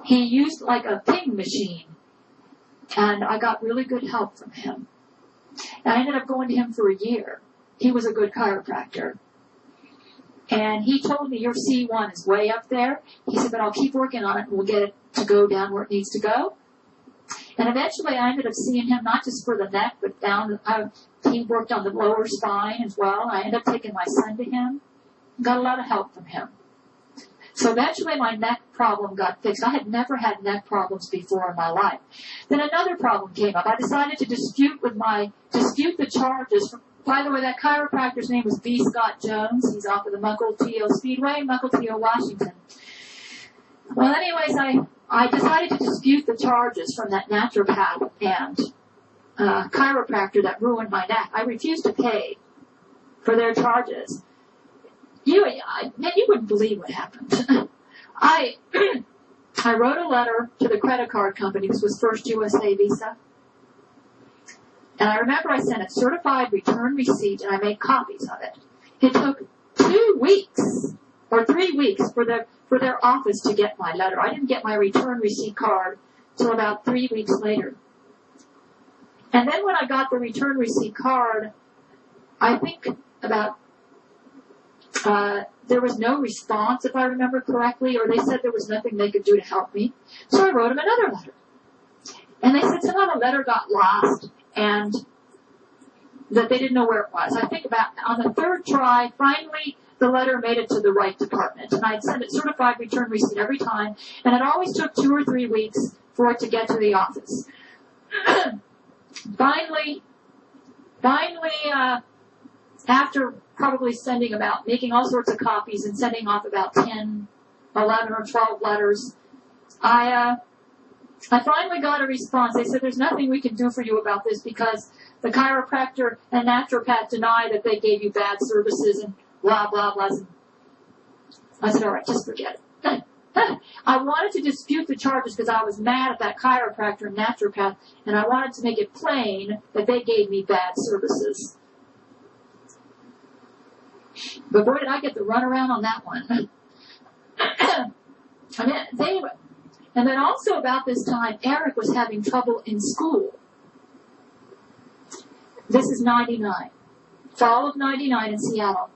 he used like a ping machine. And I got really good help from him. And I ended up going to him for a year. He was a good chiropractor. And he told me, your C1 is way up there. He said, but I'll keep working on it and we'll get it to go down where it needs to go. And eventually I ended up seeing him not just for the neck, but down. He worked on the lower spine as well. I ended up taking my son to him. Got a lot of help from him. So eventually my neck problem got fixed. I had never had neck problems before in my life. Then another problem came up. I decided to dispute the charges. By the way, that chiropractor's name was B. Scott Jones. He's off of the Mukilteo Speedway, Mukilteo, Washington. Well, anyways, I decided to dispute the charges from that naturopath and chiropractor that ruined my neck. I refused to pay for their charges. You wouldn't believe what happened. I wrote a letter to the credit card company. This was First USA Visa. And I remember I sent a certified return receipt and I made copies of it. It took 2 weeks or 3 weeks for their office to get my letter. I didn't get my return receipt card till about 3 weeks later. And then when I got the return receipt card, I think about there was no response, if I remember correctly, or they said there was nothing they could do to help me. So I wrote them another letter. And they said somehow the letter got lost and that they didn't know where it was. I think about on the third try, finally the letter made it to the right department. And I'd send it certified return receipt every time. And it always took 2 or 3 weeks for it to get to the office. Finally, after probably making all sorts of copies and sending off about 10, 11 or 12 letters, I finally got a response. They said, there's nothing we can do for you about this because the chiropractor and naturopath deny that they gave you bad services and blah, blah, blah. I said, all right, just forget it. I wanted to dispute the charges because I was mad at that chiropractor and naturopath, and I wanted to make it plain that they gave me bad services. But boy, did I get the runaround on that one. And then also about this time, Erich was having trouble in school. This is 99. Fall of 99 in Seattle.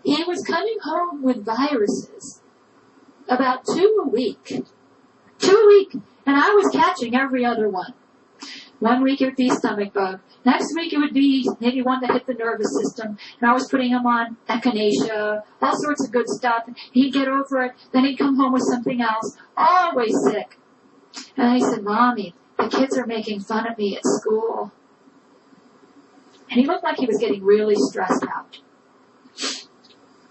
He was coming home with viruses. About 2 a week. 2 a week. And I was catching every other one. 1 week it would be stomach bug. Next week it would be maybe one that hit the nervous system. And I was putting him on echinacea, all sorts of good stuff. He'd get over it. Then he'd come home with something else. Always sick. And he said, Mommy, the kids are making fun of me at school. And he looked like he was getting really stressed out.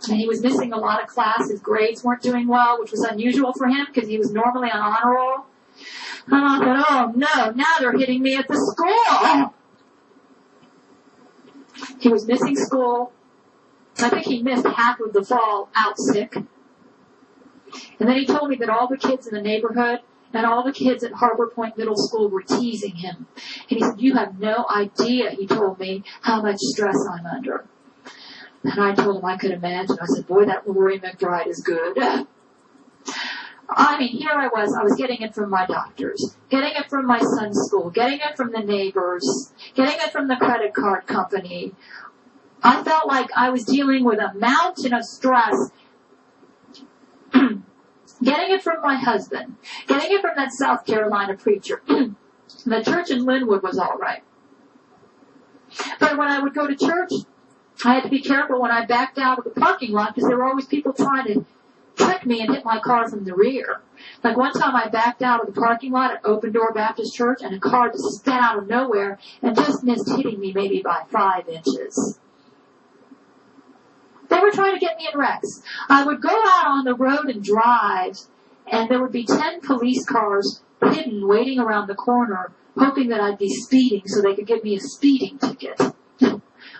And he was missing a lot of class. His grades weren't doing well, which was unusual for him because he was normally on honor roll. And I thought, oh no, now they're hitting me at the school. He was missing school. I think he missed half of the fall out sick. And then he told me that all the kids in the neighborhood and all the kids at Harbor Point Middle School were teasing him. And he said, you have no idea, he told me, how much stress I'm under. And I told him I could imagine. I said, boy, that Lori McBride is good. I mean, here I was getting it from my doctors, getting it from my son's school, getting it from the neighbors, getting it from the credit card company. I felt like I was dealing with a mountain of stress. Getting it from my husband, getting it from that South Carolina preacher. The church in Linwood was all right. But when I would go to church, I had to be careful when I backed out of the parking lot because there were always people trying to trick me and hit my car from the rear. Like one time I backed out of the parking lot at Open Door Baptist Church and a car just sped out of nowhere and just missed hitting me maybe by 5 inches. They were trying to get me in wrecks. I would go out on the road and drive, and there would be 10 police cars hidden waiting around the corner, hoping that I'd be speeding so they could give me a speeding ticket.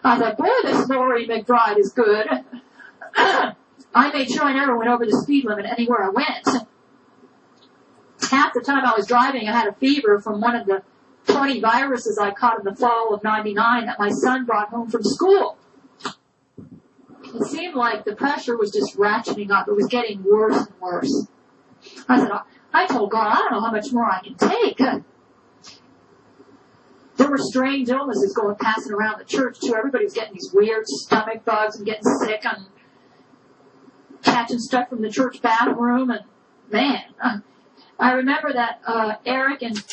I thought, boy, this Lori McBride is good. I made sure I never went over the speed limit anywhere I went. Half the time I was driving, I had a fever from one of the 20 viruses I caught in the fall of 99 that my son brought home from school. It seemed like the pressure was just ratcheting up. It was getting worse and worse. I said, I told God, I don't know how much more I can take. There were strange illnesses passing around the church, too. Everybody was getting these weird stomach bugs and getting sick and catching stuff from the church bathroom. And, man, I remember that Erich and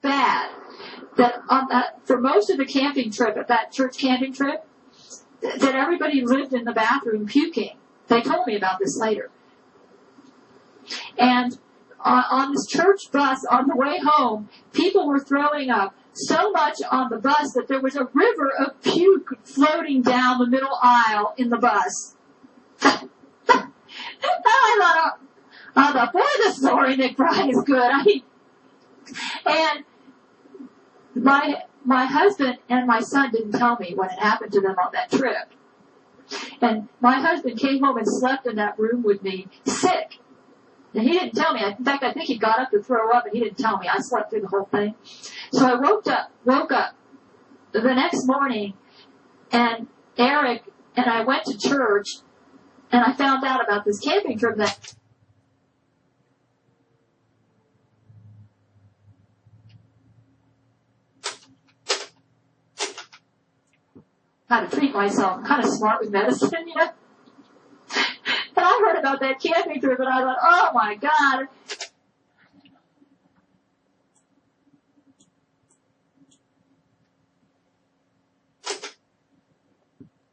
bad that for most of the camping trip, at that church camping trip, that everybody lived in the bathroom puking. They told me about this later. And on this church bus on the way home, people were throwing up so much on the bus that there was a river of puke floating down the middle aisle in the bus. I thought, boy, this Lori McBride is good. And my husband and my son didn't tell me what had happened to them on that trip. And my husband came home and slept in that room with me, sick. And he didn't tell me. In fact, I think he got up to throw up, and he didn't tell me. I slept through the whole thing. So I woke up the next morning, and Erich and I went to church, and I found out about this camping trip that how to treat myself. I'm kind of smart with medicine, you know. And I heard about that camping trip, and I thought, oh my God.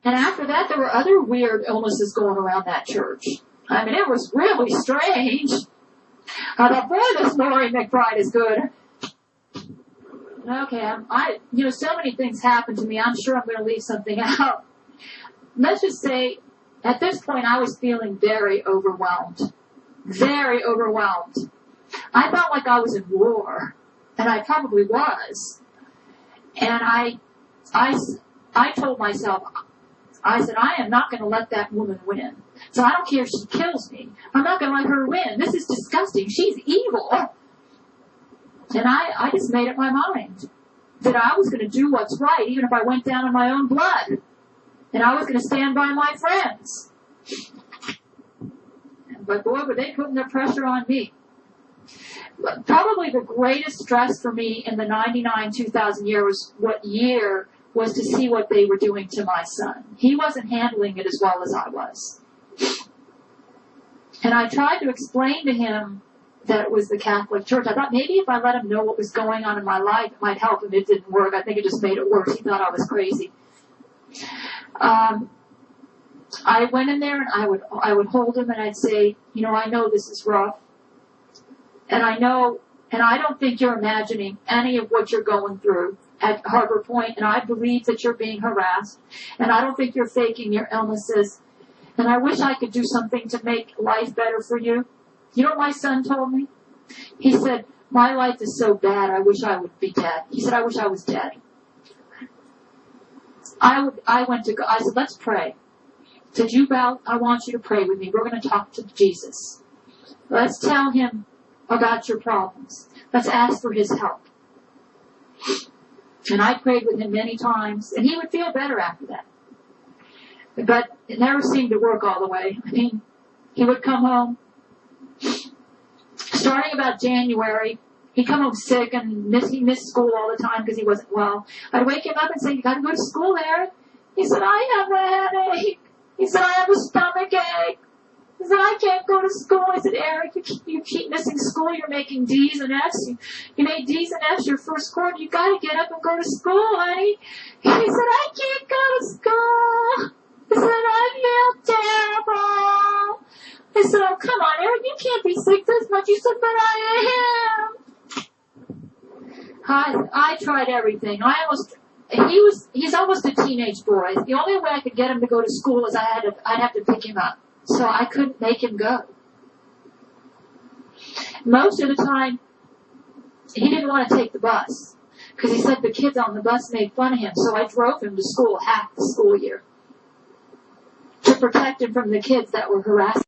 And after that, there were other weird illnesses going around that church. I mean, it was really strange. I thought, boy, this Lori McBride is good. Okay, so many things happened to me. I'm sure I'm going to leave something out. Let's just say, at this point, I was feeling very overwhelmed. Very overwhelmed. I felt like I was in war, and I probably was. And I told myself, I said, I am not going to let that woman win. So I don't care if she kills me. I'm not going to let her win. This is disgusting. She's evil. And I just made up my mind that I was going to do what's right, even if I went down in my own blood. And I was going to stand by my friends. But boy, were they putting their pressure on me. But probably the greatest stress for me in the 99-2000 year was to see what they were doing to my son. He wasn't handling it as well as I was. And I tried to explain to him that it was the Catholic Church. I thought maybe if I let him know what was going on in my life, it might help him. It didn't work. I think it just made it worse. He thought I was crazy. I went in there and I would hold him and I'd say, I know this is rough. And I don't think you're imagining any of what you're going through at Harbor Point, and I believe that you're being harassed. And I don't think you're faking your illnesses. And I wish I could do something to make life better for you. You know what my son told me? He said, my life is so bad, I wish I would be dead. He said, I wish I was dead. I said, let's pray. Said, I want you to pray with me. We're going to talk to Jesus. Let's tell him about your problems. Let's ask for his help. And I prayed with him many times, and he would feel better after that. But it never seemed to work all the way. I mean, he would come home. Starting about January, he'd come home sick and he missed school all the time because he wasn't well. I'd wake him up and say, you got to go to school, Eric. He said, I have a headache. He said, I have a stomach ache. He said, I can't go to school. I said, Eric, you keep missing school. You're making D's and F's. You made D's and F's your first quarter. You got to get up and go to school, honey. He said, I can't go to school. He said, I feel terrible. I said, oh, come on, Eric, you can't be sick this much. He said, but I am. I tried everything. He's almost a teenage boy. The only way I could get him to go to school is I'd have to pick him up. So I couldn't make him go. Most of the time, he didn't want to take the bus because he said the kids on the bus made fun of him. So I drove him to school half the school year to protect him from the kids that were harassing